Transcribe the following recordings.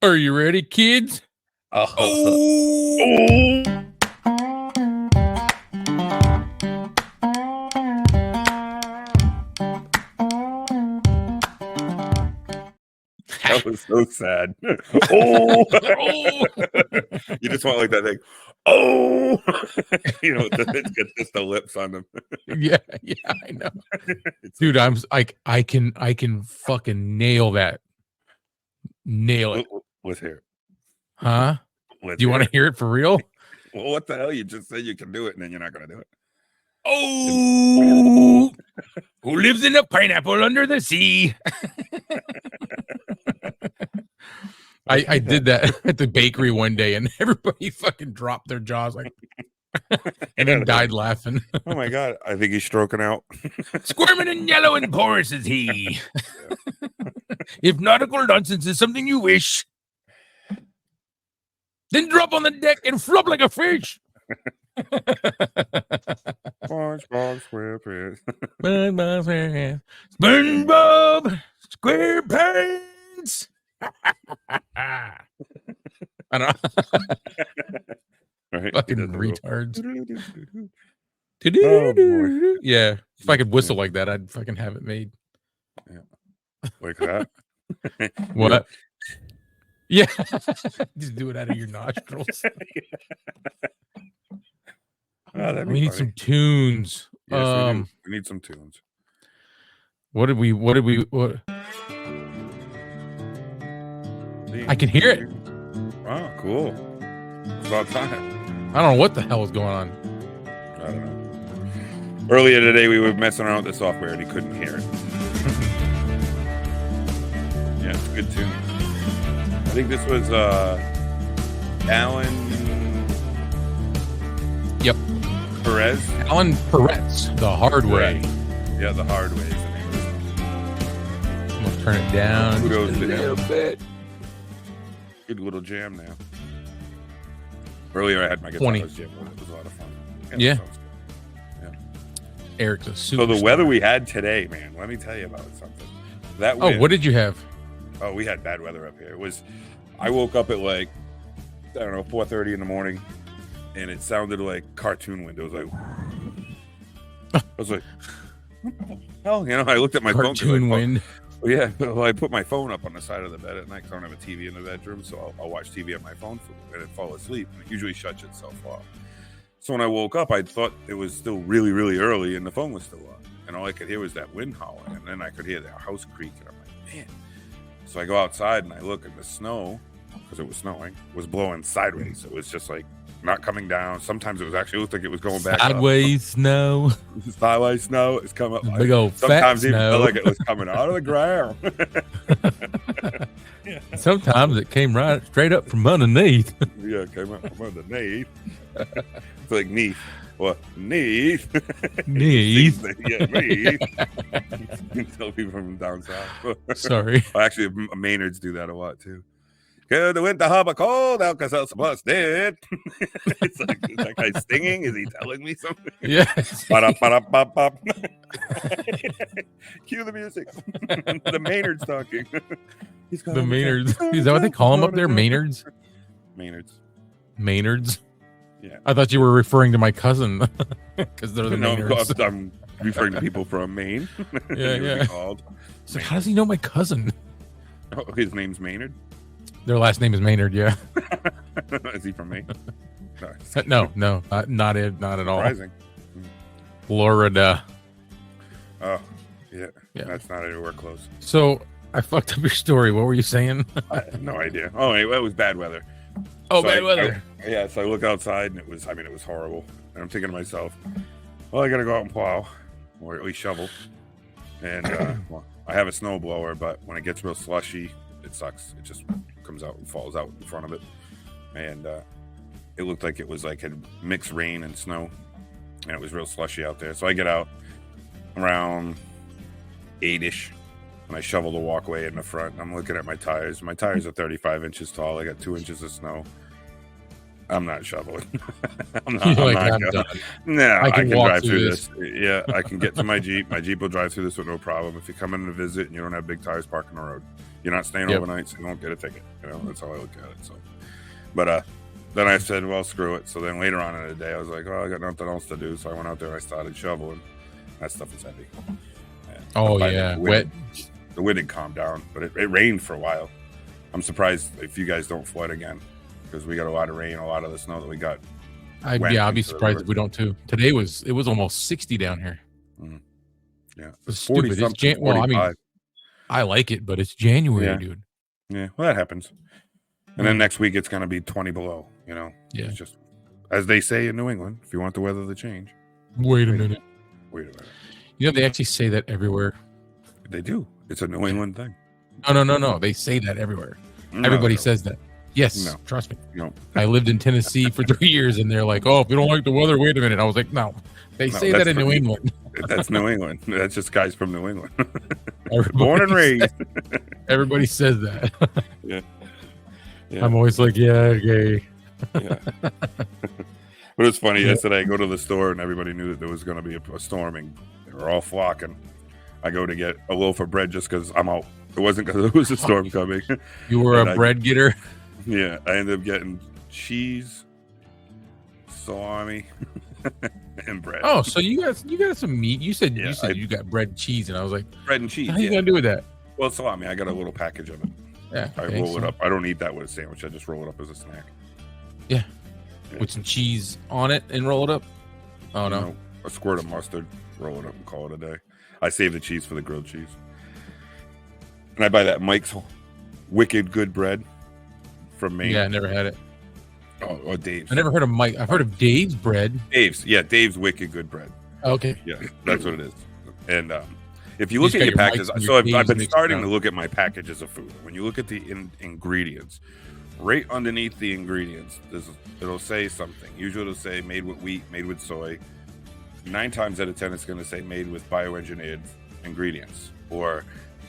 Are you ready, kids? Oh. That was so sad. Oh. You just want like that thing. Oh. It gets just the lips on them. Yeah, I know. Dude, I'm like, I can fucking nail that. Nail it. Let's hear it. Huh? Do you want to hear it for real? Well, what the hell? You just said you can do it and then you're not going to do it. Oh, who lives in a pineapple under the sea? I did that at the bakery one day and everybody fucking dropped their jaws like and then died laughing. Oh my God. I think he's stroking out. Squirming and yellow and porous is he. If nautical nonsense is something you wish, then drop on the deck and flop like a fish. SpongeBob SquarePants. SpongeBob SquarePants. I don't know. Right. Fucking retards. Oh, yeah. If I could whistle like that, I'd fucking have it made. Yeah. Like that. What? Yeah. Just do it out of your nostrils. Oh, we need some tunes. Yes, we need some tunes. What? I can hear it. Oh, cool. It's about time. I don't know what the hell is going on. I don't know. Earlier today, we were messing around with the software and he couldn't hear it. Yeah, it's a good tune. I think this was Alan. Yep. Perez. Alan Perez, The Hard Way. Yeah, The Hard Way is the name of this one. I'm gonna turn it down Kudos just a little bit. Good little jam now. Earlier, I had my guitar jam. It was a lot of fun. Yeah. Eric's a super. So the weather we had today, man. Let me tell you about something. That wind, what did you have? Oh, we had bad weather up here. It was. I woke up at like 4:30 in the morning, and it sounded like cartoon wind. It was like. I was like, what the hell? I looked at my phone. Cartoon wind. Well, yeah, well, I put my phone up on the side of the bed at night because I don't have a TV in the bedroom, so I'll watch TV on my phone and then fall asleep. And it usually shuts itself off. So when I woke up, I thought it was still really, really early, and the phone was still on. And all I could hear was that wind howling, and then I could hear the house creak, and I'm like, man. So I go outside, and I look, and the snow, because it was snowing, was blowing sideways. So it was just like not coming down. Sometimes it looked like it was going back sideways snow. Sideways snow is coming up. Big old sometimes fat even snow. felt like it was coming out of the ground. Sometimes it came right straight up from underneath. Yeah, it came up from underneath. It's like neath. What? Neath. Neath. Yeah, neath. Tell people from down south. Sorry. Actually, Maynards do that a lot too. Good winter harbor cold, Alka-Seltzer Plus did. It's like, is that guy stinging? Is he telling me something? Yes. Cue the music. The Maynard's talking. The Maynards. Is that what they call them up there? Maynards? Maynards. Yeah. I thought you were referring to my cousin because they're the Maynards. I'm referring to people from Maine. Yeah. So how does he know my cousin? Oh, his name's Maynard? Their last name is Maynard, yeah. Is he from Maine? No, not at all. Surprising. Florida. Oh, yeah. That's not anywhere close. So I fucked up your story. What were you saying? I have no idea. Oh, anyway, it was bad weather. Oh, so bad weather. So I look outside and it was horrible. And I'm thinking to myself, well, I got to go out and plow or at least shovel. And I have a snow blower, but when it gets real slushy, it sucks. It just comes out and falls out in front of it. And it looked like it was like had mixed rain and snow. And it was real slushy out there. So I get out around 8-ish. And I shovel the walkway in the front. And I'm looking at my tires. My tires are 35 inches tall. I got 2 inches of snow. I'm not shoveling. I'm You're not I'm going. done. No, I I can can walk drive through through this. this. Yeah, I can get to my Jeep. My Jeep will drive through this with no problem. If you come in to visit and you don't have big tires, park on the road. You're not staying Yep. overnight, so you won't get a ticket. That's how I look at it. So, but then I said, well, screw it. So then later on in the day, I was like, oh, I got nothing else to do. So I went out there and I started shoveling. That stuff is heavy. And Oh by yeah, the wet. The wind had calmed down, but it rained for a while. I'm surprised if you guys don't flood again, because we got a lot of rain, a lot of the snow that we got. I'd be surprised if we don't too. Today it was almost 60 down here. Mm-hmm. Yeah, it's stupid. It's well, I mean, I like it, but it's January, dude. Yeah, well, that happens. And then next week it's gonna be 20 below. Yeah, it's just as they say in New England. If you want the weather to change, wait a minute. Wait a minute. They actually say that everywhere. They do. It's a New England thing. No. They say that everywhere. Everybody says that. Yes, trust me. No. I lived in Tennessee for 3 years, and they're like, "Oh, if you don't like the weather, wait a minute." I was like, "No, they say that in New England." That's New England. That's just guys from New England. Born and raised. Everybody says that. Yeah. I'm always like, yeah, okay. Yeah. But it's funny. Yesterday, I go to the store, and everybody knew that there was going to be a storm, and they were all flocking. I go to get a loaf of bread just because I'm out. It wasn't because there was a storm coming. You were a bread getter? Yeah. I ended up getting cheese, salami, and bread. Oh, so you got some meat. You said you got bread and cheese, and I was like, bread and cheese. How you gonna do with that? Well, salami. I got a little package of it. Yeah. I roll it up. I don't eat that with a sandwich. I just roll it up as a snack. Yeah. With some cheese on it and roll it up? Oh, no. A squirt of mustard, roll it up and call it a day. I save the cheese for the grilled cheese. And I buy that Mike's Wicked Good bread from Maine. Yeah, I never had it. Oh, or Dave's. I never heard of Mike. I've heard of Dave's bread. Dave's Wicked Good bread. Okay. Yeah, that's what it is. And if you look at your packages, so I've been starting to look at my packages of food. When you look at the ingredients, right underneath the ingredients, it'll say something. Usually it'll say made with wheat, made with soy. 9 times out of 10, it's going to say made with bioengineered ingredients or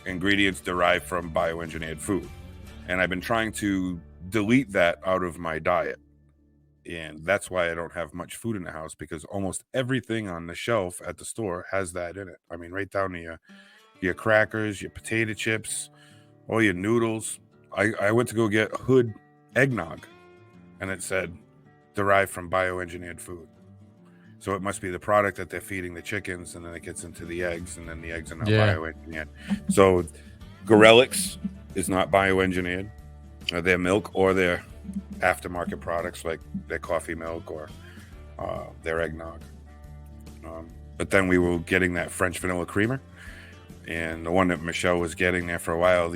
ingredients derived from bioengineered food. And I've been trying to delete that out of my diet. And that's why I don't have much food in the house, because almost everything on the shelf at the store has that in it. I mean, right down to your crackers, your potato chips, all your noodles. I went to go get Hood eggnog, and it said derived from bioengineered food. So it must be the product that they're feeding the chickens, and then it gets into the eggs, and then the eggs are not bioengineered. So Gorelick's is not bioengineered. Their milk or their aftermarket products like their coffee milk or their eggnog. But then we were getting that French vanilla creamer, and the one that Michelle was getting there for a while,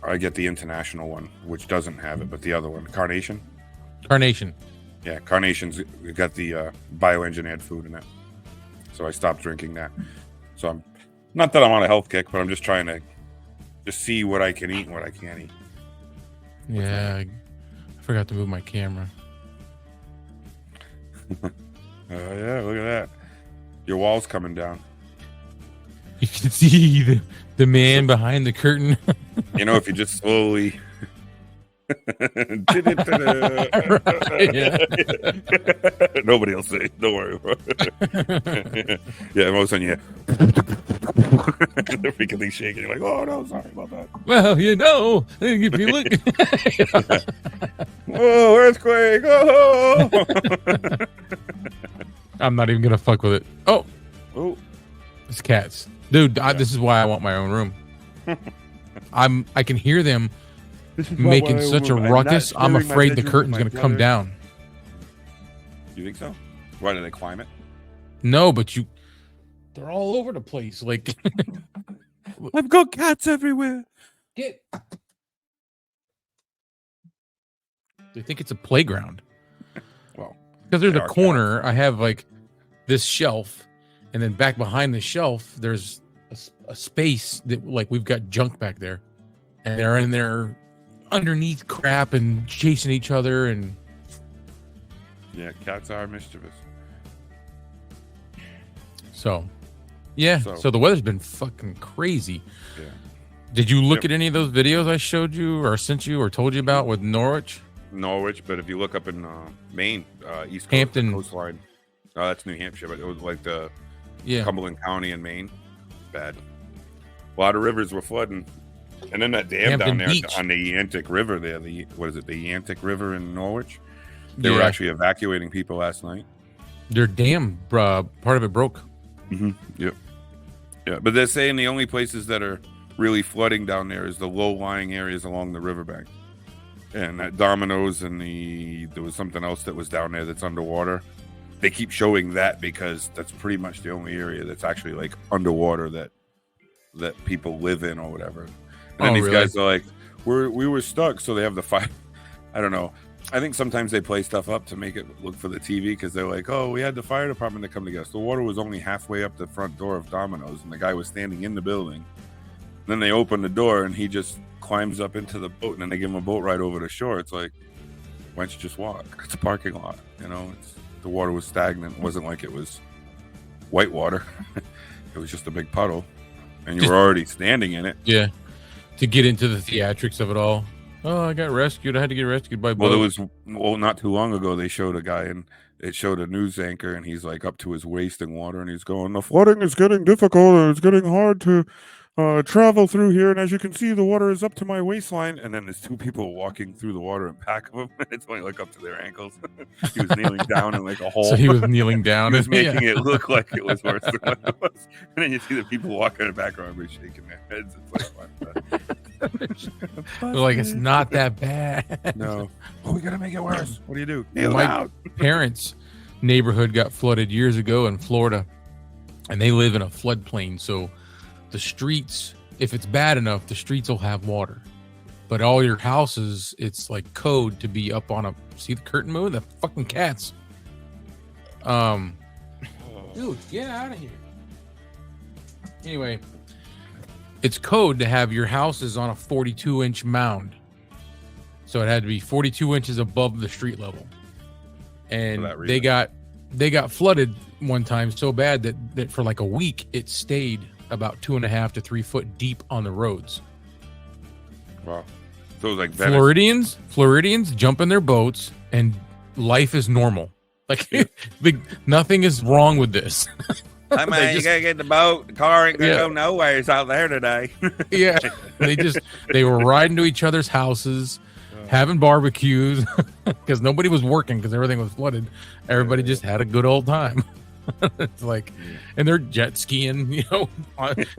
I get the international one, which doesn't have it, but the other one, Carnation. Yeah, Carnation's got the bioengineered food in it. So I stopped drinking that. So I'm not that I'm on a health kick, but I'm just trying to just see what I can eat and what I can't eat. Yeah, I forgot to move my camera. Yeah, look at that. Your wall's coming down. You can see the man behind the curtain. If you just slowly... Nobody will see it. Don't worry about it. Yeah, all of a sudden you hear the freaking thing shaking. You're like, oh no, sorry about that. Well, if you look. Oh, earthquake! Oh! I'm not even gonna fuck with it. Oh, it's cats, dude. This is why I want my own room. I can hear them making such a ruckus. I'm afraid the curtain's going to come down. You think so? Why did they climb it? No, but they're all over the place. Like, I've got cats everywhere. They think it's a playground. Well, because there's a corner. Cats. I have like this shelf, and then back behind the shelf, there's a space that like we've got junk back there, and they're in there underneath crap and chasing each other. And yeah, cats are mischievous. So the weather's been fucking crazy. Yeah. Did you look Yep. at any of those videos I showed you or sent you or told you about with Norwich? Norwich, but if you look up in Maine, East Coast, Hampton. the coastline, that's New Hampshire, but it was like the Yeah. Cumberland County in Maine. Bad. A lot of rivers were flooding. And then that dam Hampton down there Beach. on the Yantic River there, the Yantic River in Norwich? They were Yeah. actually evacuating people last night. Their dam, part of it broke. Mm-hmm. Yep. Yeah, but they're saying the only places that are really flooding down there is the low-lying areas along the riverbank. And that Domino's and there was something else that was down there that's underwater. They keep showing that because that's pretty much the only area that's actually like underwater that people live in or whatever. And then these really? guys are like, we were stuck, so they have the fire. I don't know. I think sometimes they play stuff up to make it look for the TV because they're like, oh, we had the fire department to come to get us. The water was only halfway up the front door of Domino's, and the guy was standing in the building. Then they open the door, and he just climbs up into the boat, and then they give him a boat ride over the shore. It's like, why don't you just walk? It's a parking lot. You know, the water was stagnant. It wasn't like it was white water. It was just a big puddle, and you were already standing in it. Yeah. To get into the theatrics of it all. Oh, I got rescued. I had to get rescued by boat. Not too long ago, they showed a guy, and it showed a news anchor, and he's like up to his waist in water, and he's going, the flooding is getting difficult, and it's getting hard to travel through here, and as you can see, the water is up to my waistline. And then there's two people walking through the water in back of him, and it's only like up to their ankles. He was kneeling down in like a hole. So he was kneeling down. He was making it look like it was worse than what it was. And then you see the people walking in the background, everybody shaking their heads. It's like, They're like, it's not that bad. no. Oh, we gotta make it worse. What do you do? Nail it My out. parents' neighborhood got flooded years ago in Florida, and they live in a floodplain. So the streets, if it's bad enough, the streets will have water. But all your houses, it's like code to be up on a. See the curtain move? The fucking cats. Dude, get out of here. Anyway, it's code to have your houses on a 42-inch mound. So it had to be 42 inches above the street level. And they got flooded one time so bad that for like a week it stayed about 2.5 to 3 foot deep on the roads. Wow. So it was like Floridians jump in their boats and life is normal. Like nothing is wrong with this. Hi, man, you gotta get the boat. The car ain't gonna go nowhere. It's out there today. Yeah. They were riding to each other's houses, having barbecues because nobody was working because everything was flooded. Everybody just had a good old time. It's like, and they're jet skiing,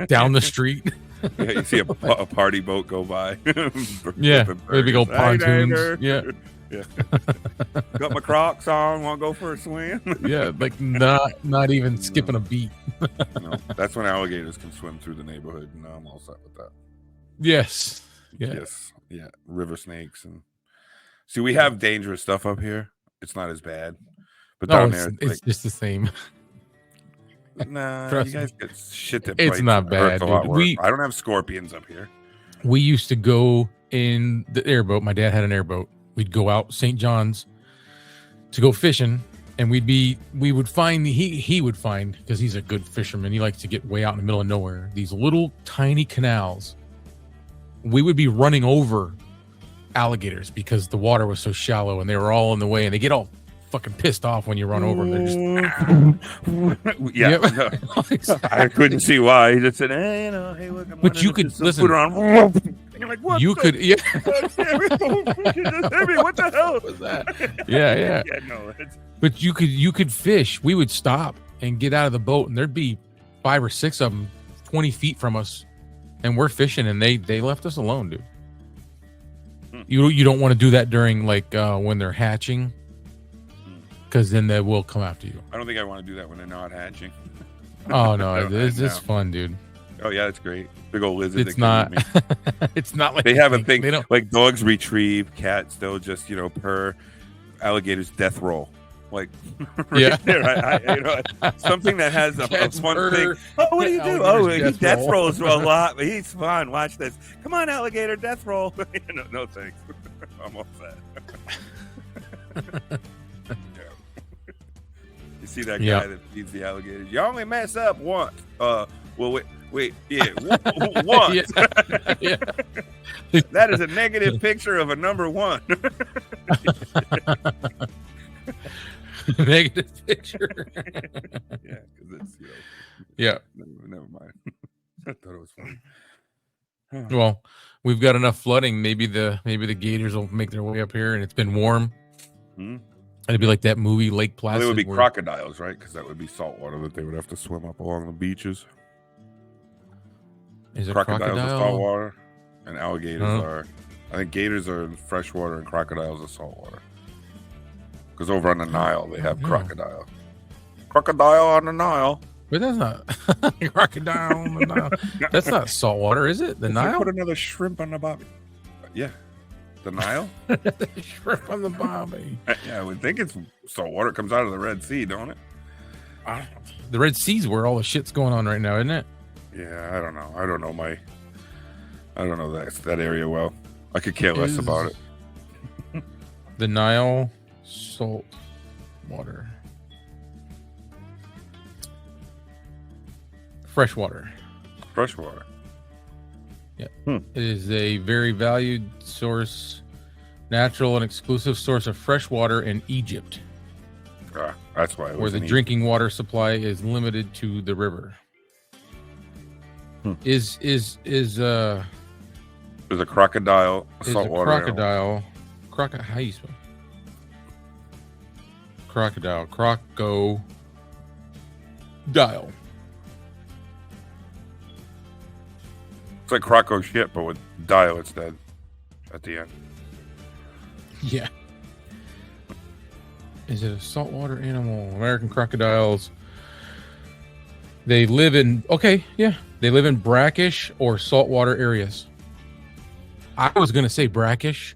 down the street. Yeah, you see a party boat go by. Yeah, big old pontoons. Yeah. Got my Crocs on. Want to go for a swim? Yeah, like not even skipping a beat. No, that's when alligators can swim through the neighborhood, and I'm all set with that. Yes. Yeah. Yes. Yeah. River snakes and see, we have dangerous stuff up here. It's not as bad, but down there, it's just the same. Nah, Trust you guys get shit that it's bites not bad. a lot Dude. worse. I don't have scorpions up here. We used to go in the airboat. My dad had an airboat. We'd go out St. John's to go fishing, and he would find because he's a good fisherman. He likes to get way out in the middle of nowhere. These little tiny canals. We would be running over alligators because the water was so shallow and they were all in the way, and they get all fucking pissed off when you run over them. They're just yeah. I couldn't see why. He just said, "Hey, hey, look." I'm but you could listen. Put it on. And you're like, "What?" You could, yeah. What the hell was that? Yeah. Yeah, no. But you could fish. We would stop and get out of the boat, and there'd be 5 or 6 of them 20 feet from us, and we're fishing, and they left us alone, dude. You don't want to do that during like when they're hatching, because then they will come after you. I don't think I want to do that when they're not hatching. Oh no, it's fun, dude. Oh yeah, it's great. Big old lizard. It's not. It's not like they have a thing. They don't like dogs retrieve, cats they'll just per alligators death roll. Like yeah, there, something that has a fun thing. Oh, what do you do? Oh, he death rolls a lot, but he's fun. Watch this. Come on, alligator, death roll. No thanks. I'm all set. You see that guy that feeds the alligators? You only mess up once. Well, Wait, yeah, one. Yeah. Yeah. That is a negative picture of a number one. Negative picture. Yeah, because it's Yeah. Never mind. I thought it was funny. Well, we've got enough flooding. Maybe the gators will make their way up here, and it's been warm. Hmm? It'd be like that movie Lake Placid. Well, they would be where- crocodiles, right? Because that would be salt water that they would have to swim up along the beaches. Is it Crocodiles are salt crocodile? water, and alligators Huh? are. I think gators are in freshwater and crocodiles are saltwater. Because over on the Nile they have Yeah. crocodile. Crocodile on the Nile. But that's not crocodile. On the Nile. That's not saltwater, is it? The If I Nile? put another shrimp on the bobby. Yeah, the Nile. Shrimp on the bobby. Yeah, I would think it's salt water. It comes out of the Red Sea, don't it? The Red Sea's where all the shit's going on right now, isn't it? Yeah, I don't know. I don't know that area well. I could care less about it. The Nile salt water. Freshwater. Freshwater. Yeah. Hmm. It is a very valued source, natural and exclusive source of fresh water in Egypt, That's why it where was the in drinking water supply is limited to the river. Hmm. Is There's a crocodile, a is a saltwater animal. crocodile? How you spell? Crocodile. Crocodile. It's like croco shit, but with dial instead at the end. Yeah. Is it a saltwater animal? American crocodiles. They live in they live in brackish or saltwater areas. I was gonna say brackish,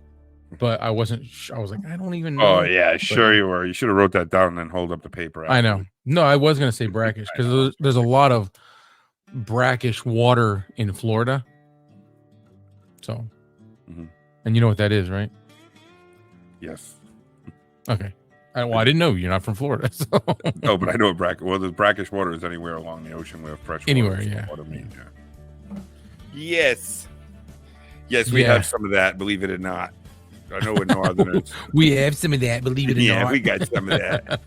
but I wasn't. I was like, I don't even know. Oh yeah, sure you were. You should have wrote that down and then hold up the paper. I know. No, I was gonna say brackish because there's a lot of brackish water in Florida. So, Mhm. and you know what that is, right? Yes. Okay. I didn't know you're not from Florida. So. No, but I know what brackish. Well, the brackish water is anywhere along the ocean where fresh water. Anywhere, is yeah. Water means, yeah. Yes. Yes, we have some of that. Believe it or not. I know we're Northerners. We have some of that, believe it or Yeah, not. we got some of that.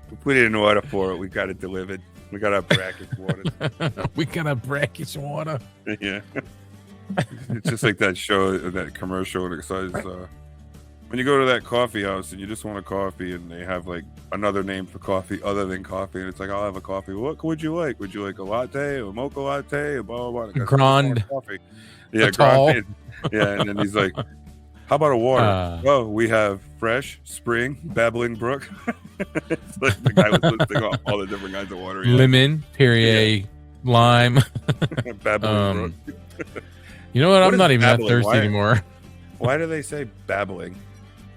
We put it in order for it. We got it delivered. We got our brackish water. We got a brackish water. Yeah. It's just like that show, that commercial, and it says, when you go to that coffee house and you just want a coffee and they have like another name for coffee other than coffee, and it's like, I'll have a coffee. What would you like? Would you like a latte, a mocha latte, or blah, blah, blah? Grande. Coffee. Yeah, tall. grande. Yeah, and then he's like, how about a water? Oh, we have fresh, spring, babbling brook. It's like the guy was listing off all the different kinds of water. Lemon, Perrier, lime. Babbling brook. You know what? I'm is not even that babbling? thirsty Why? anymore. Why do they say babbling?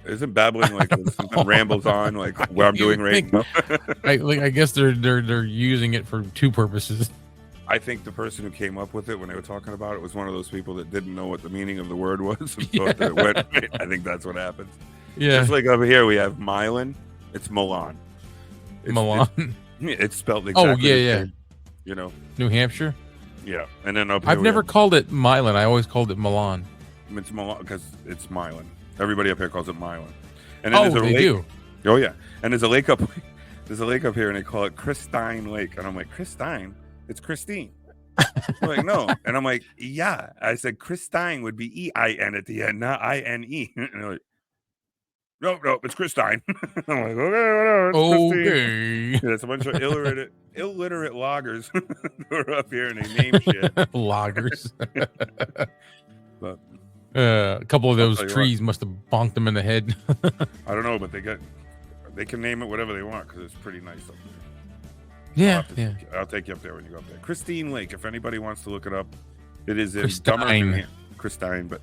Isn't babbling like when something rambles on, like what I'm doing right now? I guess they're using it for two purposes. I think the person who came up with it when they were talking about it was one of those people that didn't know what the meaning of the word was and thought that it went. I think that's what happens. Yeah, Just like over here, we have Milan. It's Milan. Milan. It's spelled exactly the same, you know. New Hampshire. Yeah, and then up here I've never called it Milan. I always called it Milan. It's Milan because it's Milan. Everybody up here calls it Milan. And then there's a they lake. do. Oh yeah, and there's a lake up. There's a lake up here, and they call it Christine Lake. And I'm like, Christine? It's Christine. I'm like, no. And I'm like, yeah. I said Christine would be E-I-N at the end, not I-N-E. And they're like, no, it's Christine. I'm like, okay, whatever. It's Christine. Okay. Yeah, it's a bunch of illiterate loggers who are up here and they name shit. Loggers. But A couple of those tell you trees must have bonked them in the head. I don't know, but they can name it whatever they want because it's pretty nice up there. Yeah, I'll take you up there when you go up there. Christine Lake, if anybody wants to look it up, it is in Christine. Dummer, Christine, but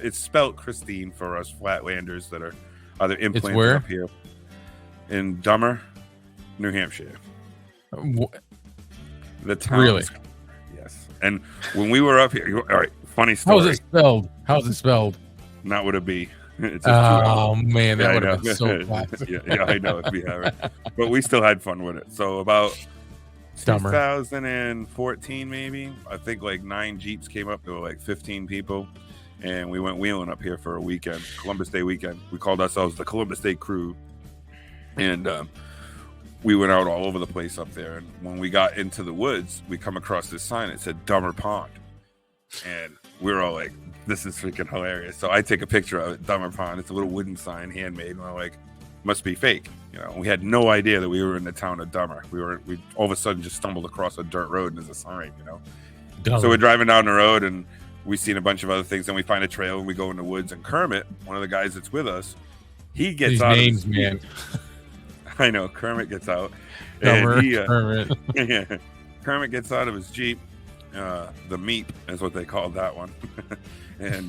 it's spelled Christine for us flatlanders that are either implanted where? up here in Dummer, New Hampshire. The town. Really? Yes. And when we were up here, all right, funny story. How's it spelled? Not with a B. It's Man, that Yeah, would I have been know. so classic. yeah, I know. If we have it, but we still had fun with it. So about Dumber. 2014 maybe. I think like 9 Jeeps came up. There were like 15 people, and we went wheeling up here for a weekend, Columbus Day weekend. We called ourselves the Columbus Day Crew, and we went out all over the place up there. And when we got into the woods, we come across this sign that said Dumber Pond, and we were all like, "This is freaking hilarious!" So I take a picture of it, Dumber Pond. It's a little wooden sign, handmade, and we're like, "Must be fake." You know, we had no idea that we were in the town of Dummer. We all of a sudden just stumbled across a dirt road and there's a sign, you know. Dumber. So we're driving down the road and we seen a bunch of other things. Then we find a trail and we go in the woods. And Kermit, one of the guys that's with us, he gets These out names, of his man. I know Kermit gets out. Dumber, and he, Kermit. Yeah, Kermit gets out of his Jeep. The Meep is what they called that one. And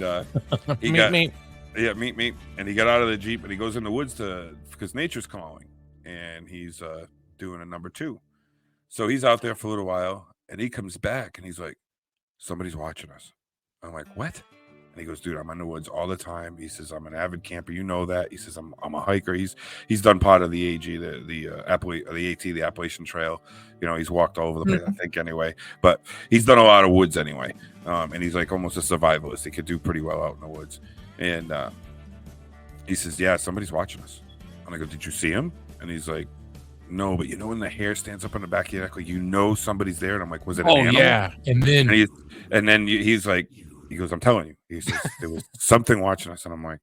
he got meep. Yeah, meet. And he got out of the Jeep and he goes in the woods because nature's calling. And he's doing a number 2. So he's out there for a little while and he comes back and he's like, somebody's watching us. I'm like, what? And he goes, dude, I'm in the woods all the time. He says, I'm an avid camper. You know that. He says, I'm a hiker. He's done part of the AG, the AT, the Appalachian Trail. You know, he's walked all over the place, I think, anyway. But he's done a lot of woods anyway. And he's like almost a survivalist. He could do pretty well out in the woods. And he says, yeah, somebody's watching us. And I go, did you see him? And he's like, no, but you know when the hair stands up on the back of your neck, like you know somebody's there. And I'm like, was it an animal? Yeah. And then he's like, he goes, I'm telling you. He says, there was something watching us. And I'm like,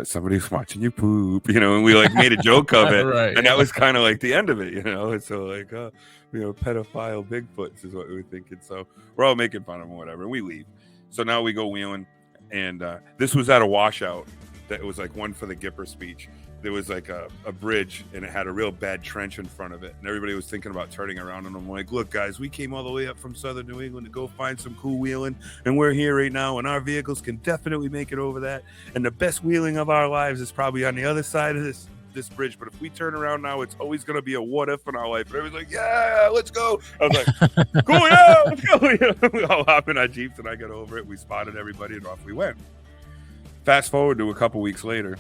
somebody's watching you poop, you know, and we like made a joke of it. Right. And that was kind of like the end of it, you know. And so like, you know, pedophile Bigfoots is what we were thinking. So we're all making fun of him or whatever. And we leave. So now we go wheeling. And this was at a washout that was like one for the Gipper speech. There was like a bridge and it had a real bad trench in front of it. And everybody was thinking about turning around. And I'm like, look, guys, we came all the way up from southern New England to go find some cool wheeling. And we're here right now. And our vehicles can definitely make it over that. And the best wheeling of our lives is probably on the other side of this bridge. But if we turn around now, it's always going to be a what if in our life. And everybody's like, yeah, let's go. I was like, cool, yeah, let's go. Yeah. We all hop in our Jeeps and I got over it. We spotted everybody and off we went. Fast forward to a couple weeks later.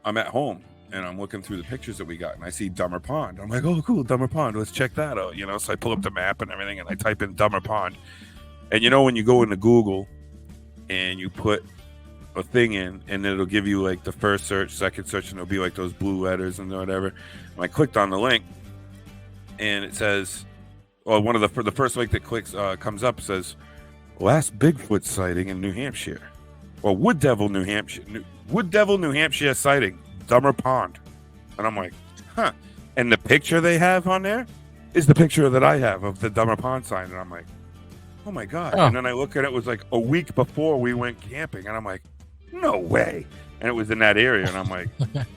I'm at home and I'm looking through the pictures that we got and I see Dumber Pond. I'm like, oh, cool, Dumber Pond. Let's check that out. You know, so I pull up the map and everything and I type in Dumber Pond. And you know, when you go into Google and you put a thing in and it'll give you like the first search, second search, and it'll be like those blue letters and whatever. And I clicked on the link and it says, well, one of the first link that comes up says, last Bigfoot sighting in New Hampshire. Well, Wood Devil, New Hampshire sighting, Dumber Pond. And I'm like, huh. And the picture they have on there is the picture that I have of the Dumber Pond sign. And I'm like, oh my God. Oh. And then I look at it, was like a week before we went camping. And I'm like, no way. And it was in that area. And I'm like,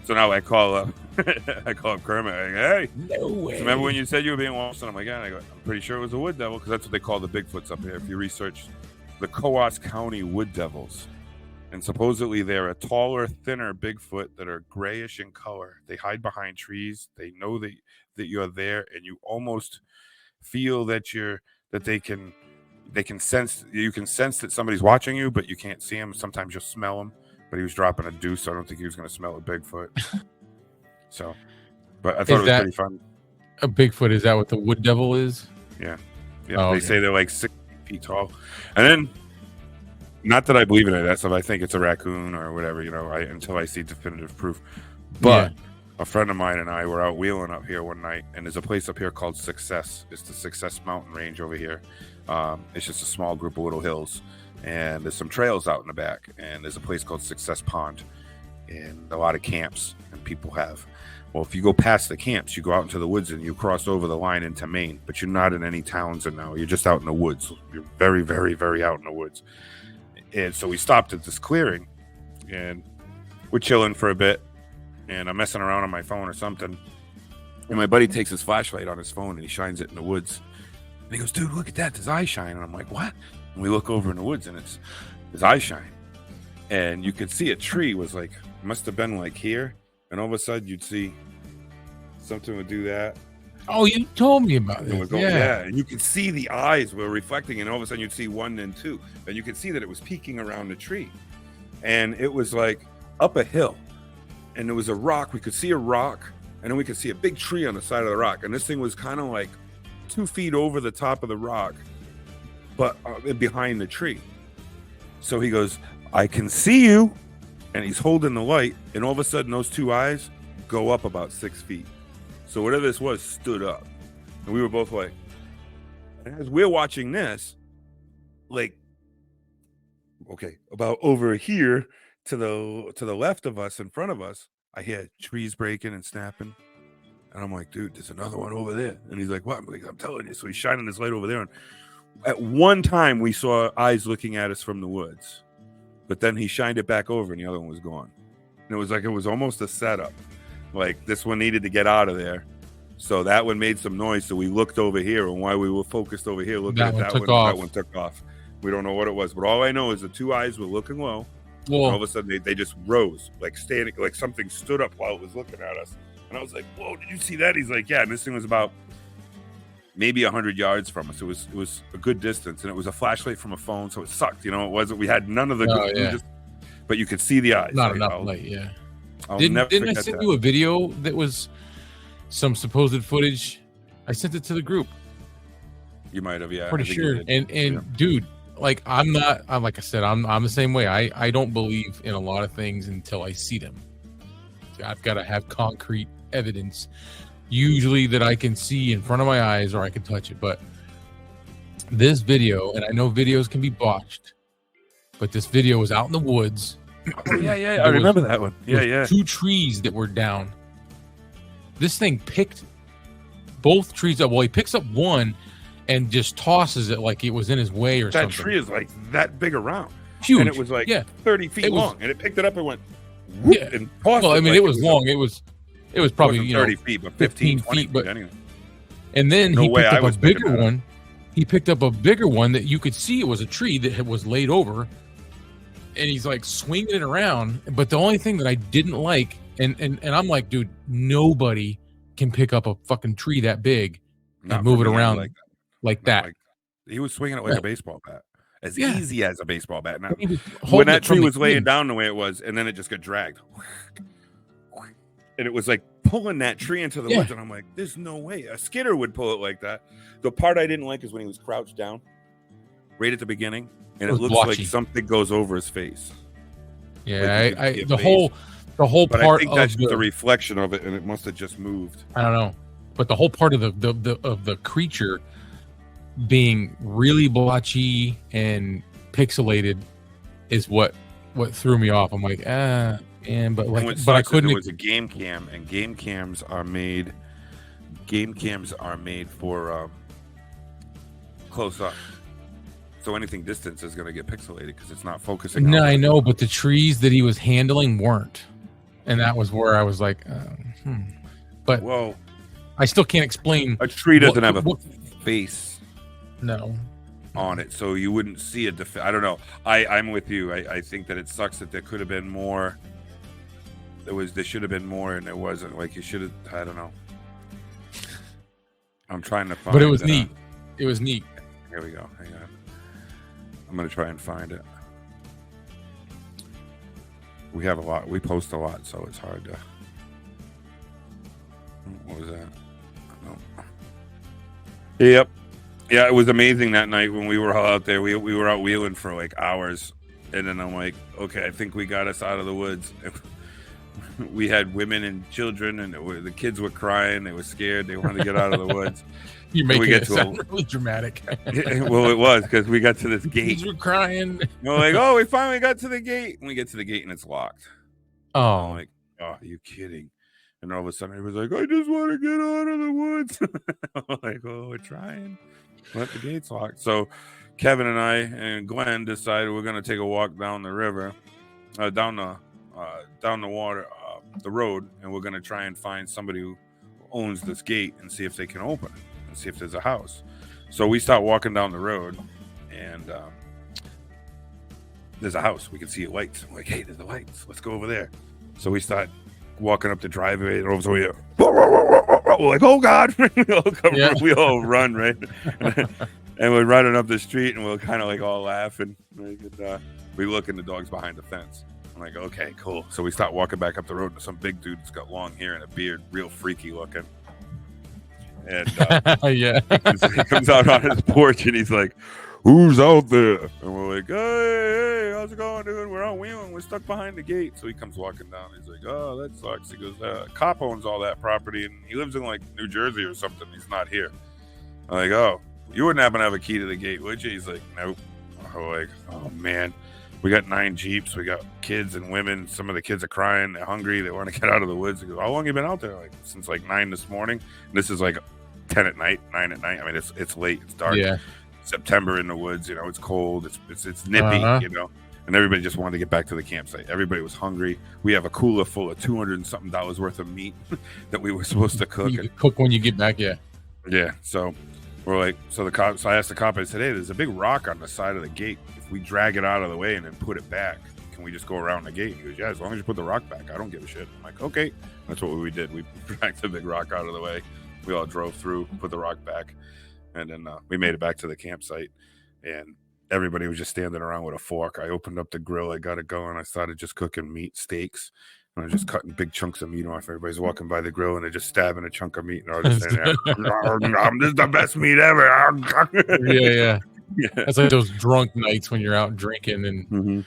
so now I call up Kermit. Like, hey, no way. So remember when you said you were being lost? And I'm like, yeah. And I go, I'm pretty sure it was a Wood Devil because that's what they call the Bigfoots up here. If you research the Coos County Wood Devils. And supposedly they're a taller, thinner Bigfoot that are grayish in color. They hide behind trees. They know that you're there, and you almost feel that they can sense. You can sense that somebody's watching you, but you can't see him. Sometimes you'll smell him. But he was dropping a deuce, so I don't think he was going to smell a Bigfoot. So, but I thought it was pretty fun. A Bigfoot, is that what the Wood Devil is? Yeah. They say they're like 6 feet tall, and then. Not that I believe in that stuff. I think it's a raccoon or whatever, you know, until I see definitive proof. But a friend of mine and I were out wheeling up here one night, and there's a place up here called Success. It's the Success Mountain Range over here. It's just a small group of little hills, and there's some trails out in the back, and there's a place called Success Pond, and a lot of camps and people have. Well, if you go past the camps, you go out into the woods and you cross over the line into Maine, but you're not in any towns and now. You're just out in the woods. You're very, very, very out in the woods. And so we stopped at this clearing and we're chilling for a bit and I'm messing around on my phone or something. And my buddy takes his flashlight on his phone and he shines it in the woods. And he goes, dude, look at that. His eye shine. And I'm like, what? And we look over in the woods and it's his eye shine. And you could see a tree was like, must have been like here. And all of a sudden you'd see something would do that. Oh, you told me about it. Yeah, and you could see the eyes were reflecting, and all of a sudden you'd see 1 and 2, and you could see that it was peeking around the tree, and it was like up a hill, and there was a rock. We could see a rock, and then we could see a big tree on the side of the rock, and this thing was kind of like 2 feet over the top of the rock, but behind the tree. So he goes, I can see you, and he's holding the light, and all of a sudden those 2 eyes go up about 6 feet. So whatever this was stood up, and we were both like, and as we're watching this, like, okay, about over here to the left of us, in front of us, I hear trees breaking and snapping, and I'm like, dude, there's another one over there. And he's like, what? I'm like, I'm telling you. So he's shining his light over there, and at one time we saw eyes looking at us from the woods, but then he shined it back over, and the other one was gone. And it was like, it was almost a setup. Like, this one needed to get out of there. So that one made some noise. So we looked over here, and while we were focused over here looking at that one took off. We don't know what it was, but all I know is the 2 eyes were looking low. And all of a sudden they just rose, like standing, like something stood up while it was looking at us. And I was like, whoa, did you see that? He's like, yeah. And this thing was about maybe 100 yards from us. It was a good distance, and it was a flashlight from a phone, so it sucked. You know, it wasn't. We had none of the, but you could see the eyes. Not enough light. Yeah. Didn't I send you a video that was some supposed footage? I sent it to the group. You might have, yeah. Pretty sure. And dude, like, I'm like I said, I'm the same way. I don't believe in a lot of things until I see them. I've got to have concrete evidence, usually that I can see in front of my eyes or I can touch it. But this video, and I know videos can be botched, but this video was out in the woods. Yeah. I remember that one. Yeah. 2 trees that were down. This thing picked both trees up. Well, he picks up one and just tosses it like it was in his way or something. That tree is like that big around. Huge. And it was like 30 feet long. And it picked it up and went whoop, and tossed I mean, like it was long. It was probably 30 feet, but 15 feet. But anyway. And then he picked up a bigger one. He picked up a bigger one that you could see it was a tree that was laid over. And he's like swinging it around. But the only thing that I didn't like, and I'm like, dude, nobody can pick up a fucking tree that big and move it around like that. He was swinging it like a baseball bat, as easy as a baseball bat. Now, when that tree was laying down the way it was, and then it just got dragged, and it was like pulling that tree into the woods, and I'm like, there's no way a skidder would pull it like that. The part I didn't like is when he was crouched down right at the beginning, and it looks blotchy. Like something goes over his face. Yeah, like the whole but part I think that's just the reflection of it, and it must have just moved. I don't know, but the whole part of the creature being really blotchy and pixelated is what threw me off. I'm like, man, but I couldn't. It was a game cam, and game cams are made for close up. So anything distance is going to get pixelated because it's not focusing. No, I know, but the trees that he was handling weren't, and that was where I was like, But I still can't explain. A tree doesn't have a face. No. On it, so you wouldn't see a I don't know. I'm with you. I think that it sucks that there could have been more. There should have been more, and there wasn't. Like, you should have. I don't know. I'm trying to find. But it was neat. It was neat. Here we go. Hang on. I'm gonna try and find it. We have a lot. We post a lot, so it's hard to. What was that? No. Yep. Yeah, it was amazing that night when we were all out there. We were out wheeling for like hours, and then I'm like, okay, I think we got us out of the woods. We had women and children, and the kids were crying. They were scared. They wanted to get out of the woods. You're making it sound really dramatic. Well, it was because we got to this gate. Kids were crying. We're like, oh, we finally got to the gate. And we get to the gate, and it's locked. Oh, I'm like, oh, are you kidding? And all of a sudden, he was like, I just want to get out of the woods. I'm like, oh, we're trying. Let the gates locked. So Kevin and I and Glenn decided we're going to take a walk down the river, down the water, the road, and we're going to try and find somebody who owns this gate and see if they can open it and see if there's a house. So we start walking down the road, and there's a house. We can see lights. I'm like, hey, there's the lights. Let's go over there. So we start walking up the driveway, and over here, we're like, oh God. We all run, right? And we're running up the street, and we're kind of like all laughing. We look, and the dog's behind the fence. I'm like, okay, cool. So we start walking back up the road, and some big dude that's got long hair and a beard, real freaky looking. And Yeah. he comes out on his porch, and he's like, "Who's out there?" And we're like, "Hey, how's it going, dude? We're out wheeling. We're stuck behind the gate." So he comes walking down. He's like, "Oh, that sucks." He goes, "Cop owns all that property, and he lives in like New Jersey or something. He's not here." I'm like, "Oh, you wouldn't happen to have a key to the gate, would you?" He's like, "Nope." I'm like, "Oh man." We got 9 Jeeps. We got kids and women. Some of the kids are crying. They're hungry. They want to get out of the woods. He goes, "How long have you been out there?" Like, since like 9 this morning. And this is like 10 at night, 9 at night. I mean, it's late. It's dark. Yeah. September in the woods. You know, it's cold. It's nippy. You know, and everybody just wanted to get back to the campsite. Everybody was hungry. We have a cooler full of $200 and something worth of meat that we were supposed to cook. You cook when you get back. Yeah. Yeah. So we're like, so I asked the cop. I said, "Hey, there's a big rock on the side of the gate. If we drag it out of the way and then put it back, can we just go around the gate?" And he goes, "Yeah, as long as you put the rock back, I don't give a shit." I'm like, "Okay." That's what we did. We dragged the big rock out of the way. We all drove through, put the rock back, and then we made it back to the campsite. And everybody was just standing around with a fork. I opened up the grill. I got it going. I started just cooking meat steaks. And I was just cutting big chunks of meat off. Everybody's walking by the grill and they're just stabbing a chunk of meat. And I was just saying, "This is the best meat ever." Yeah. That's like those drunk nights when you're out drinking and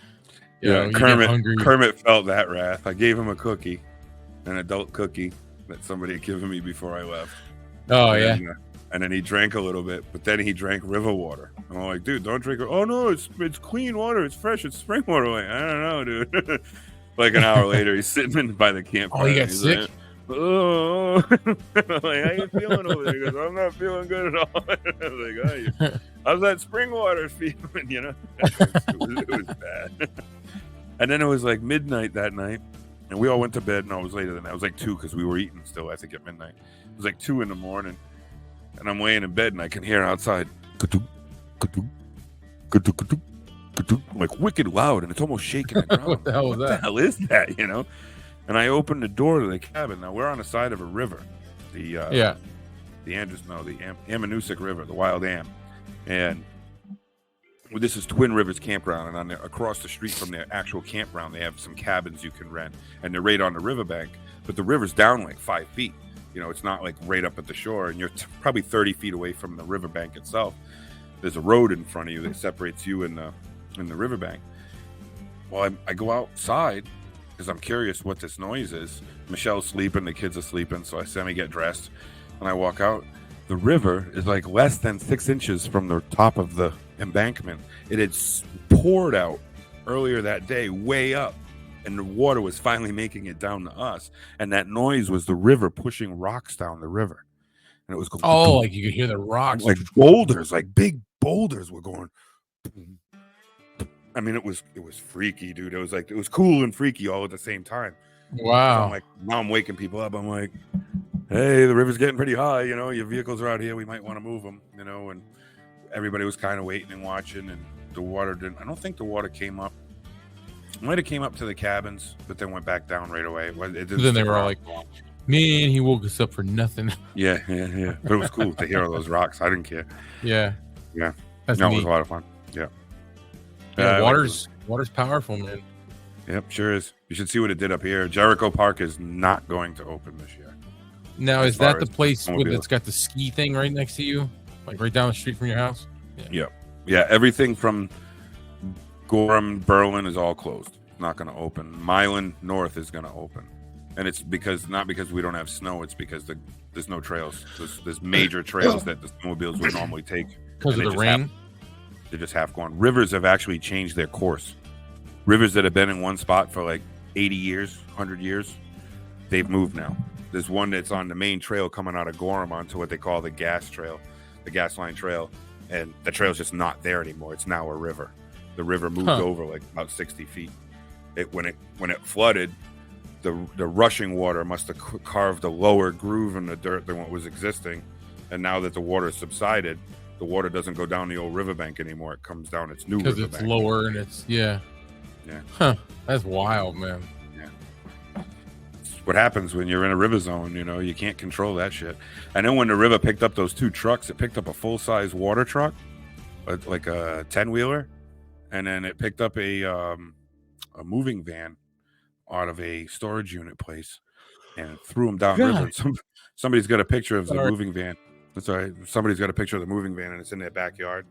you know, Kermit felt that wrath. I gave him a cookie, an adult cookie that somebody had given me before I left. Oh, and yeah. And then he drank a little bit, but then he drank river water. I'm like, "Dude, don't drink it." "Oh no, it's clean water. It's fresh. It's spring water." I'm like, "I don't know, dude." Like an hour later, he's sitting by the campfire. Oh, he got sick? Like, "Oh." I'm like, "How you feeling over there?" He goes, "I'm not feeling good at all." I was like, "Oh, how's that spring water feeling?" You know, it was bad. And then it was like midnight that night, and we all went to bed. No, it was later than that. It was like 2 because we were eating still, I think, at midnight. It was like 2 in the morning, and I'm laying in bed, and I can hear outside, like wicked loud, and it's almost shaking the ground. What the hell is that? What the hell is that? You know? And I opened the door to the cabin. Now we're on the side of a river, the Ammonoosuc River, the Wild Am, and this is Twin Rivers Campground, and across the street from their actual campground, they have some cabins you can rent, and they're right on the riverbank. But the river's down like 5 feet. You know, it's not like right up at the shore, and you're probably 30 feet away from the riverbank itself. There's a road in front of you that separates you and the riverbank. Well, I go outside because I'm curious what this noise is. Michelle's sleeping, the kids are sleeping, so I semi-get dressed, and I walk out. The river is like less than 6 inches from the top of the embankment. It had poured out earlier that day, way up, and the water was finally making it down to us. And that noise was the river pushing rocks down the river. And it was going, like you could hear the rocks, like boulders, like big boulders were going. I mean, it was freaky, dude. It was cool and freaky all at the same time. Wow. So I'm like, now I'm waking people up. I'm like, "Hey, the river's getting pretty high. You know, your vehicles are out here. We might want to move them." You know, and everybody was kind of waiting and watching, and the water didn't. I don't think the water came up. It might have came up to the cabins, but then went back down right away. Then they were all like, "Man, he woke us up for nothing." Yeah. But it was cool to hear all those rocks. I didn't care. Yeah. That's it neat. was a lot of fun. Yeah. Water's powerful, man. Yep, sure is. You should see what it did up here. Jericho Park is not going to open this year. Now, is that the place that's got the ski thing right next to you? Like right down the street from your house? Yeah. Everything from Gorham, Berlin is all closed. Not going to open. Milan North is going to open. And it's not because we don't have snow. It's because there's no trails. There's major trails that the snowmobiles would normally take. Because of the rain? They're just half gone. Rivers have actually changed their course. Rivers that have been in one spot for like 80 years, 100 years, they've moved now. There's one that's on the main trail coming out of Gorham onto what they call the gas trail, the gas line trail. And the trail's just not there anymore. It's now a river. The river moved over like about 60 feet. When it flooded, the rushing water must have carved a lower groove in the dirt than what was existing. And now that the water subsided, the water doesn't go down the old riverbank anymore. It comes down its new riverbank. Because it's lower and it's, yeah. Huh. That's wild, man. Yeah. It's what happens when you're in a river zone, you know, you can't control that shit. I know when the river picked up those 2 trucks, it picked up a full-size water truck, like a 10-wheeler, and then it picked up a a moving van out of a storage unit place and threw him downriver. Somebody's got a picture of the moving van. That's all right. Somebody's got a picture of the moving van, and it's in their backyard,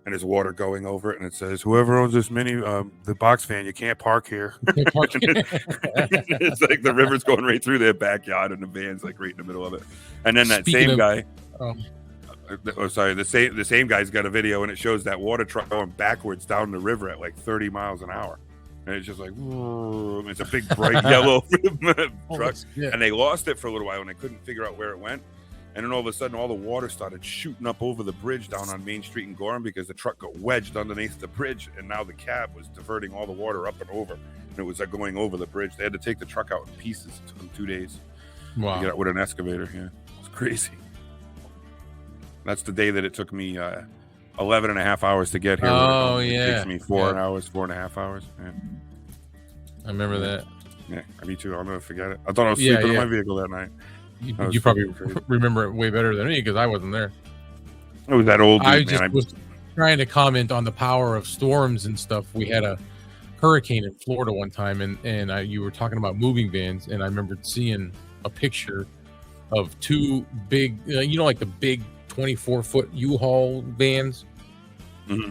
and there's water going over it, and it says, "Whoever owns this the box van, you can't park here." It's like the river's going right through their backyard, and the van's like right in the middle of it. And then that same guy. The same guy's got a video, and it shows that water truck going backwards down the river at like 30 miles an hour. And it's just like, it's a big bright yellow truck. And they lost it for a little while, and they couldn't figure out where it went. And then all of a sudden, all the water started shooting up over the bridge down on Main Street in Gorham because the truck got wedged underneath the bridge. And now the cab was diverting all the water up and over. And it was going over the bridge. They had to take the truck out in pieces. It took them 2 days. Wow. To get out with an excavator. Yeah, it's crazy. That's the day that it took me 11 and a half hours to get here. Oh, it yeah. takes me 4 hours, 4.5 hours. Yeah. I remember that. Yeah, me too. I'll never forget it. I thought I was sleeping in my vehicle that night. You probably remember it way better than me because I wasn't there. It was that old dude, I just was trying to comment on the power of storms and stuff. We had a hurricane in Florida one time, and you were talking about moving vans, and I remembered seeing a picture of two big, like the big 24-foot U-Haul vans. Mm-hmm.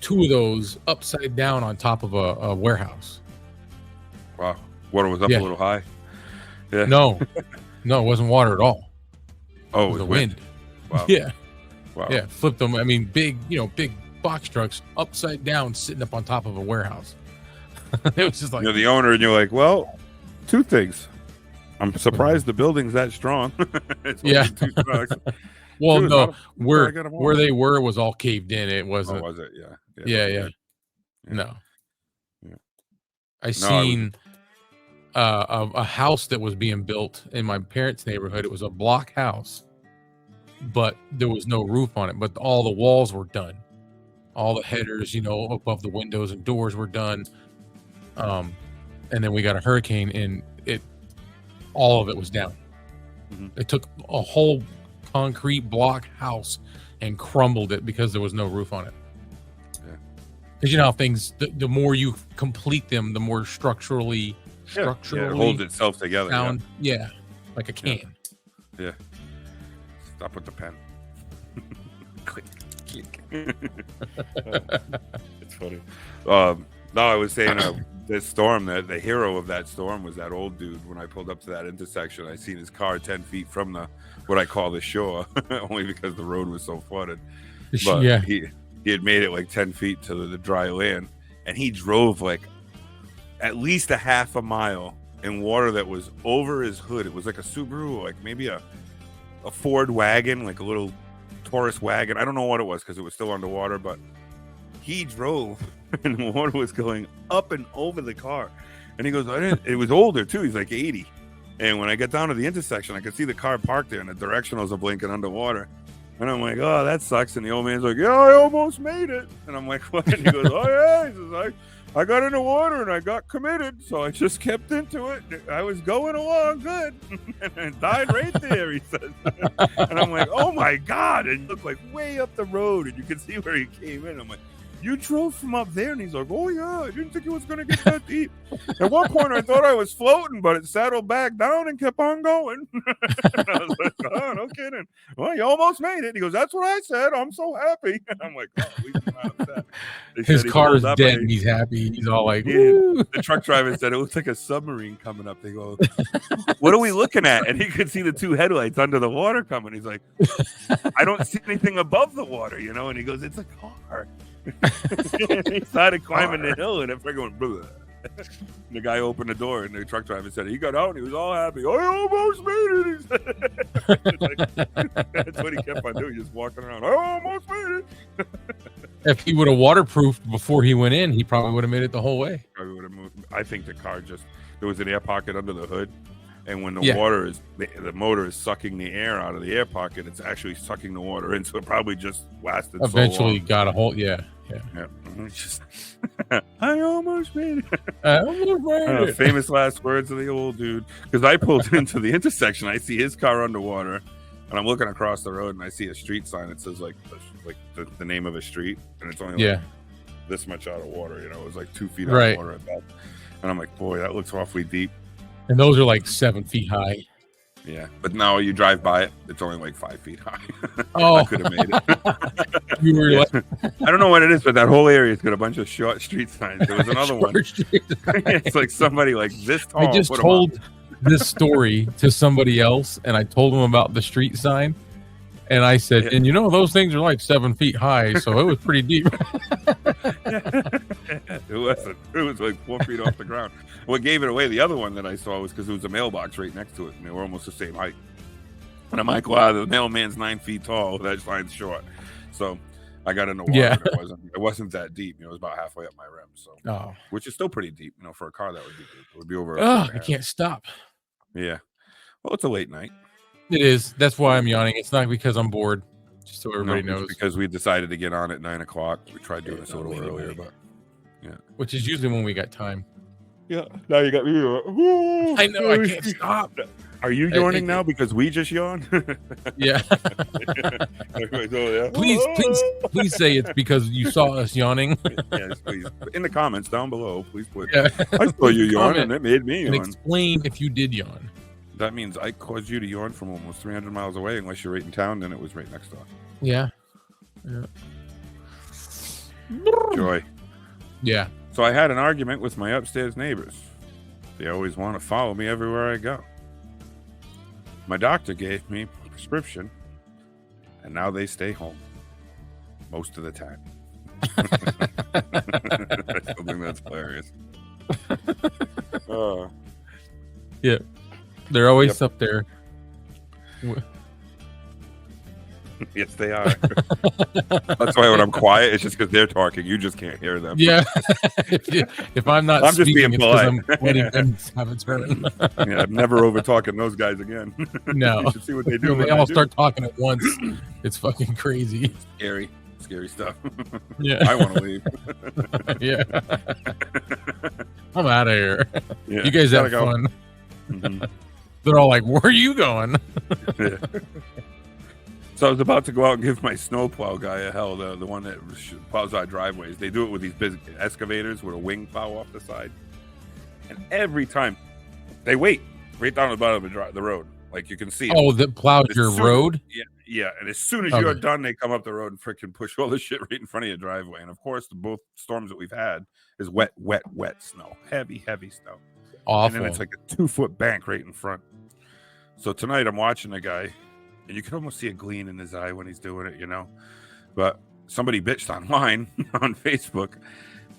Two of those upside down on top of a warehouse. Wow. Water was up a little high. Yeah. No, it wasn't water at all. Oh, it was the wind. Wow. Yeah. Wow. Yeah. Flipped them. I mean, big box trucks upside down sitting up on top of a warehouse. It was just like, you're the owner, and you're like, well, two things. I'm surprised the building's that strong. It's only 2 trucks. Well, no, where they were was all caved in. It wasn't. Oh, was it? Yeah. Yeah. No. Yeah. I seen a house that was being built in my parents' neighborhood. It was a block house, but there was no roof on it. But all the walls were done. All the headers, above the windows and doors were done. And then we got a hurricane, and all of it was down. Mm-hmm. It took a whole concrete block house and crumbled it because there was no roof on it. Because how things, the more you complete them, the more structurally it holds itself together. Sound, like a can. Yeah. Stop with the pen. Click. It's funny. No, I was saying this storm, the hero of that storm was that old dude. When I pulled up to that intersection, I seen his car 10 feet from what I call the shore, only because the road was so flooded. But he had made it like 10 feet to the dry land, and he drove like at least a half a mile in water that was over his hood. It was like a Subaru, like maybe a Ford wagon, like a little Taurus wagon. I don't know what it was because it was still underwater, but he drove and the water was going up and over the car. And he goes, it was older too. He's like 80. And when I get down to the intersection, I could see the car parked there and the directionals are blinking underwater. And I'm like, oh, that sucks. And the old man's like, yeah, I almost made it. And I'm like, what? And he goes, oh, yeah. He says, I got in the water and I got committed. So I just kept into it. I was going along good. And died right there, he says. And I'm like, oh, my God. And he looked like way up the road. And you can see where he came in. I'm like, you drove from up there? And he's like, oh, yeah, I didn't think it was going to get that deep. At one point, I thought I was floating, but it settled back down and kept on going. And I was like, oh, no kidding. Well, you almost made it. He goes, that's what I said. I'm so happy. And I'm like, oh, at least he's not upset. His car's dead and he's happy. He's all like, the truck driver said it looks like a submarine coming up. They go, what are we looking at? And he could see the two headlights under the water coming. He's like, I don't see anything above the water, And he goes, it's a car. He started climbing the hill and everyone going, the guy opened the door and the truck driver said he got out and he was all happy. I almost made it. He said. That's what he kept on doing, just walking around. I almost made it. If he would have waterproofed before he went in, he probably would have made it the whole way. Probably would have moved. I think the car there was an air pocket under the hood. And when the water is, the motor is sucking the air out of the air pocket, it's actually sucking the water in. So it probably just lasted eventually so long. Got a hold, Yeah. Just, I almost made it. I almost made it. Famous last words of the old dude. Because I pulled into the intersection, I see his car underwater, and I'm looking across the road, and I see a street sign that says like the name of a street, and it's only this much out of water. You know, it was like 2 feet out Right. of water at best. And I'm like, boy, that looks awfully deep. And those are like 7 feet high. Yeah, but now you drive by it, it's only like 5 feet high. Oh, I could have made it. You were Yeah. like, I don't know what it is, but that whole area's got a bunch of short street signs. There was another one. It's like somebody like this tall. I just told this story to somebody else, and I told them about the street sign, and I said, Yeah. and you know, those things are like 7 feet high, so it was pretty deep. It wasn't. It was like 4 feet off the ground. What gave it away, the other one that I saw, was because there was a mailbox right next to it, and they were almost the same height. And I'm like, wow, the mailman's 9 feet tall. That line's short. So I got in the water. Yeah. And it wasn't that deep. You know, it was about halfway up my rim. So, Oh, which is still pretty deep. You know, for a car that would be deep. It would be over. I can't stop. Yeah. Well, it's a late night. It is. That's why I'm yawning. It's not because I'm bored. Just so everybody No, it's knows. because we decided to get on at 9 o'clock. We tried doing this a little earlier, but Which is usually when we got time. yeah. Now you got me. I know. I can't stop. Are you yawning now because we just yawned? Yeah. Everybody's, oh, yeah. Please say it's because you saw us yawning. Yes, please. In the comments down below, please put. Yeah. I saw you yawn, Comment and it made me and yawn. explain if you did yawn. That means I caused you to yawn from almost 300 miles away, unless you're right in town. Then it was right next door. Yeah. Joy. Yeah. So I had an argument with my upstairs neighbors. They always want to follow me everywhere I go. My doctor gave me a prescription, and now they stay home most of the time. I still think that's hilarious. Yeah. They're always up there. Yes, they are. That's why when I'm quiet, it's just because they're talking. You just can't hear them. Yeah. if I'm not I'm just speaking, being it's 'cause polite. I'm letting them have a turn. Yeah, I'm never over talking those guys again. No. You should see what they do. When they when all do. start talking at once. It's fucking crazy. Scary stuff. Yeah. I want to leave. Yeah. I'm out of here. Yeah, You guys have gotta go. fun. Mhm. They're all like, where are you going? Yeah. So I was about to go out and give my snowplow guy a hell, the one that plows our driveways. They do it with these big excavators with a wing plow off the side. And every time, they wait right down the bottom of the road. Like you can see. Oh, that plowed your road? Yeah. And as soon as Okay. you're done, they come up the road and freaking push all the shit right in front of your driveway. And of course, both storms that we've had is wet snow. Heavy snow. Awful. And then it's like a 2-foot bank right in front. So tonight I'm watching a guy, and you can almost see a gleam in his eye when he's doing it, you know. But somebody bitched online on Facebook,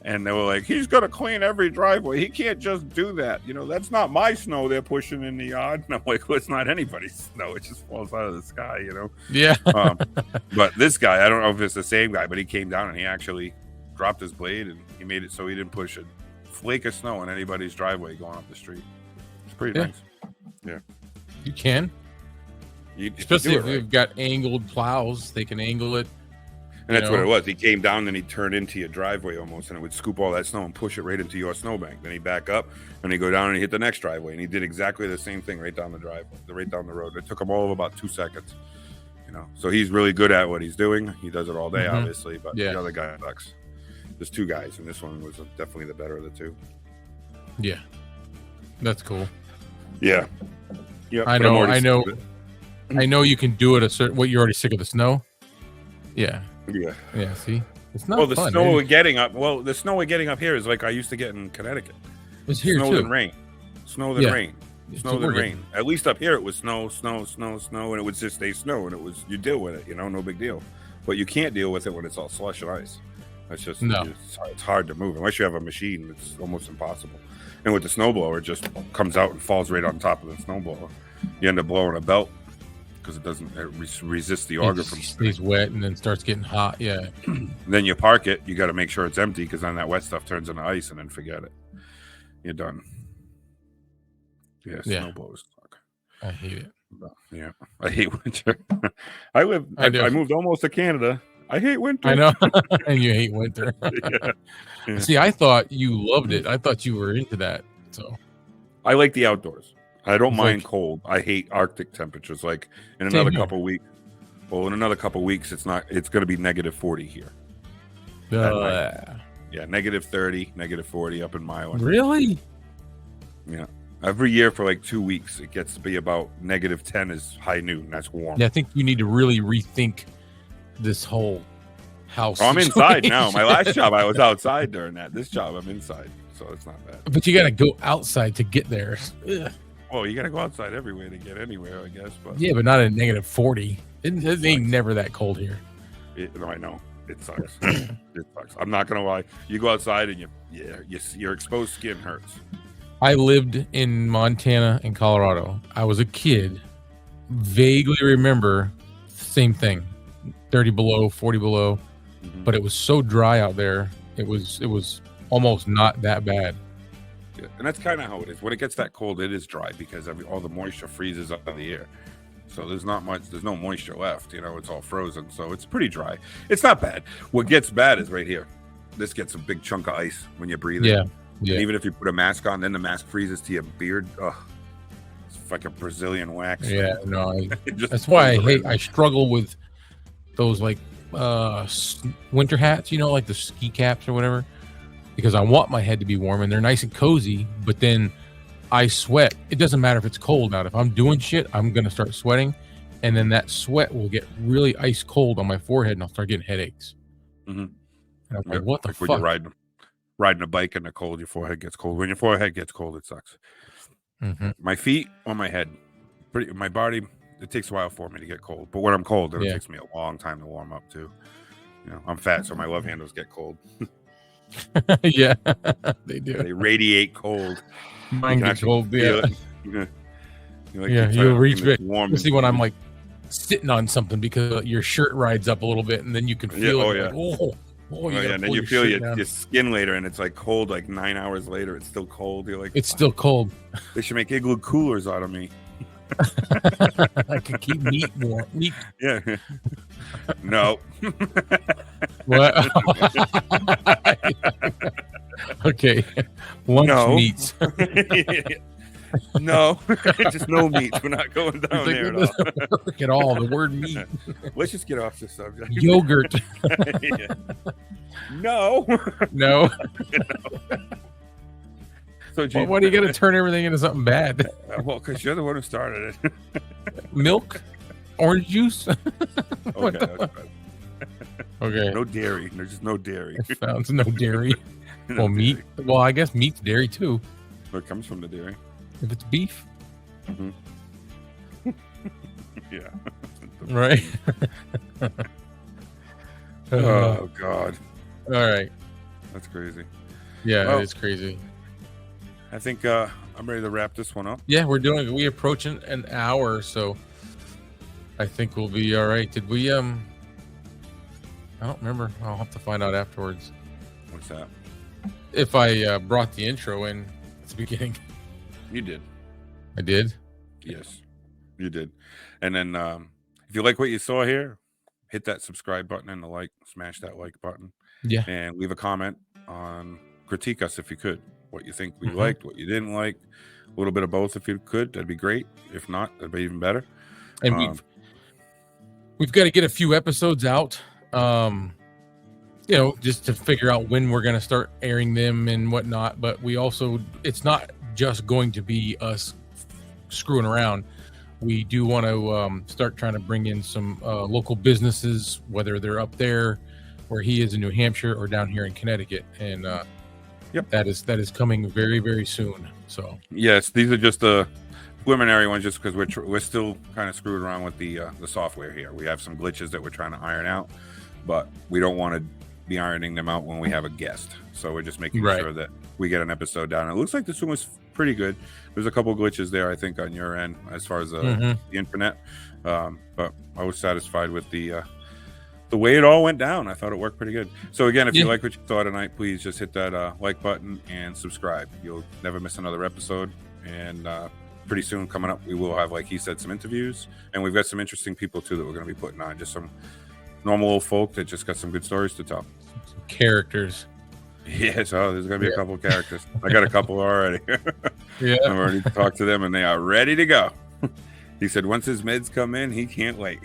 and they were like, he's got to clean every driveway. He can't just do that. You know, that's not my snow they're pushing in the yard. And I'm like, well, it's not anybody's snow. It just falls out of the sky, you know. Yeah. But this guy, I don't know if it's the same guy, but he came down and he actually dropped his blade, and he made it so he didn't push a flake of snow in anybody's driveway going up the street. It's pretty nice. Yeah. You can. Especially if you've got angled plows, they can angle it. And that's what it was. He came down, then he'd turn into your driveway almost, and it would scoop all that snow and push it right into your snowbank. Then he'd back up, and he'd go down and he'd hit the next driveway. And he did exactly the same thing right down the driveway, right down the road. It took him all of about 2 seconds. You know, so he's really good at what he's doing. He does it all day, obviously, but the other guy sucks. There's 2 guys, and this one was definitely the better of the 2. Yeah. That's cool. Yeah. Yeah. I know you can do it a certain. What, you're already sick of the snow? Yeah. Yeah. See, it's not. Well, the fun, snow man. we're getting up. Well, the snow we're getting up here is like I used to get in Connecticut. It's here snow too. than rain. Snow than rain. Snow So than we're rain. getting- At least up here it was snow, and it would just stay snow, and it was you deal with it. You know, no big deal. But you can't deal with it when it's all slush and ice. That's just it's hard to move unless you have a machine. It's almost impossible. And with the snowblower, it just comes out and falls right on top of the snowblower. You end up blowing a belt because it doesn't resist the auger from stays wet and then starts getting hot. Yeah. Then you park it. You got to make sure it's empty because then that wet stuff turns into ice, and then forget it. You're done. Yeah, snowblowers suck. I hate it. Yeah, I hate winter. I moved almost to Canada. I hate winter. I know. And you hate winter. Yeah. See, I thought you loved it. I thought you were into that. So I like the outdoors. I don't It's mind like- cold. I hate Arctic temperatures. Like in Same another here. couple weeks. Well, in another couple weeks, it's going to be -40 here. Yeah, negative 30, negative 40 up in Milan. Really? Yeah. Every year for like 2 weeks, it gets to be about negative 10 is high noon. That's warm. Yeah, I think you need to really rethink this whole house. I'm inside now. situation. My last job, I was outside during that. This job, I'm inside, so it's not bad. But you got to go outside to get there. Ugh. Well, you got to go outside everywhere to get anywhere, I guess. But Yeah, but not at negative 40. It ain't never that cold here. no, I know it sucks. It sucks. I'm not gonna lie. You go outside and your exposed skin hurts. I lived in Montana and Colorado. I was a kid. Vaguely remember same thing. 30 below, 40 below. Mhm. But it was so dry out there. It was almost not that bad. Yeah, and that's kind of how it is. When it gets that cold, it is dry because all the moisture freezes up in the air. So there's no moisture left. It's all frozen. So it's pretty dry. It's not bad. What gets bad is right here. This gets a big chunk of ice when you're breathing. Yeah. And even if you put a mask on, then the mask freezes to your beard. Ugh, it's like a Brazilian wax. Yeah, no. Just That's why freezes I struggle with those like winter hats, like the ski caps or whatever, because I want my head to be warm and they're nice and cozy, but then I sweat. It doesn't matter if it's cold out. If I'm doing shit, I'm going to start sweating, and then that sweat will get really ice cold on my forehead and I'll start getting headaches. Mm-hmm. And I'm like, what the fuck? When you're riding a bike in the cold, your forehead gets cold. When your forehead gets cold, it sucks. Mm-hmm. My feet on my head, my body, it takes a while for me to get cold. But when I'm cold, it takes me a long time to warm up too. I'm fat, so my love handles get cold. Yeah, they do. They radiate cold. Mine gets cold. Yeah, like you'll reach it. Warm. Especially when I'm like sitting on something because your shirt rides up a little bit, and then you can feel it. Yeah. Like, And then you feel your skin later, and it's like cold. Like 9 hours later, it's still cold. You're like, it's still cold. They should make igloo coolers out of me. I can keep meat warm. Meat. Yeah. No. What? Okay. Lunch meats. No. Just no meats. We're not going down there at all. Work at all. The word meat. Let's just get off this subject. Yogurt. Yeah. No. No. So, why do you got to turn everything into something bad? Well, because you're the one who started it. Milk? Orange juice? Okay. Okay. No dairy. There's just no dairy. Found no dairy. Well, meat. Dairy. Well, I guess meat's dairy too. It comes from the dairy. If it's beef. Mm-hmm. Yeah. Right. Oh, God. All right. That's crazy. Yeah, Well, it's crazy. I think I'm ready to wrap this one up. Yeah, we approaching an hour, so I think we'll be all right. Did we I don't remember. I'll have to find out afterwards. What's that? If I brought the intro in at the beginning. You did. I did? Yes, you did. And then if you like what you saw here, hit that subscribe button and smash that like button. Yeah. And leave a comment critique us if you could. What you think we liked, what you didn't like, a little bit of both if you could. That'd be great. If not, that'd be even better. And we've got to get a few episodes out, just to figure out when we're going to start airing them and whatnot. But it's not just going to be us screwing around. We do want to start trying to bring in some local businesses, whether they're up there where he is in New Hampshire or down here in Connecticut. And that is coming very, very soon. So yes, these are just the preliminary ones, just because we're still kind of screwed around with the software here. We have some glitches that we're trying to iron out, but we don't want to be ironing them out when we have a guest. So we're just making sure that we get an episode down. It looks like this one was pretty good. There's a couple glitches there, I think, on your end as far as the internet, but I was satisfied with the way it all went down. I thought it worked pretty good. So again, if you like what you saw tonight, please just hit that like button and subscribe. You'll never miss another episode. And pretty soon coming up, we will have, like he said, some interviews, and we've got some interesting people too that we're going to be putting on. Just some normal old folk that just got some good stories to tell. Some characters. Yeah, so there's going to be a couple of characters. I got a couple already. Yeah, I've already talked to them, and they are ready to go. He said once his meds come in, he can't wait.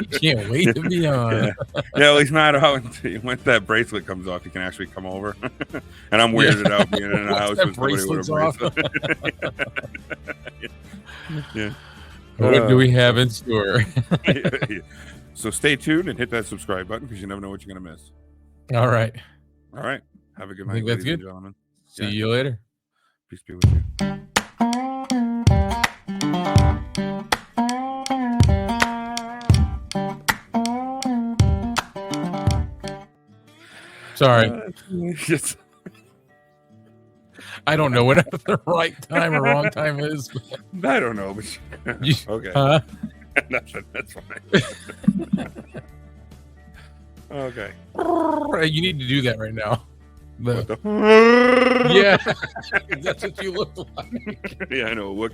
He can't wait to be on. Yeah, well, he's not out until once that bracelet comes off. He can actually come over. And I'm weirded out being in a house with somebody with a bracelet. Yeah. What do we have in store? So stay tuned and hit that subscribe button because you never know what you're gonna miss. All right. All right. Have a good I night, think that's ladies and good. gentlemen. See Yeah. you later. Peace be with you. Sorry. Just- I don't know what the right time or wrong time is. I don't know, but okay. Huh? Nothing. That's fine. Okay. You need to do that right now. What the- Yeah. That's what you look like. Yeah, I know. What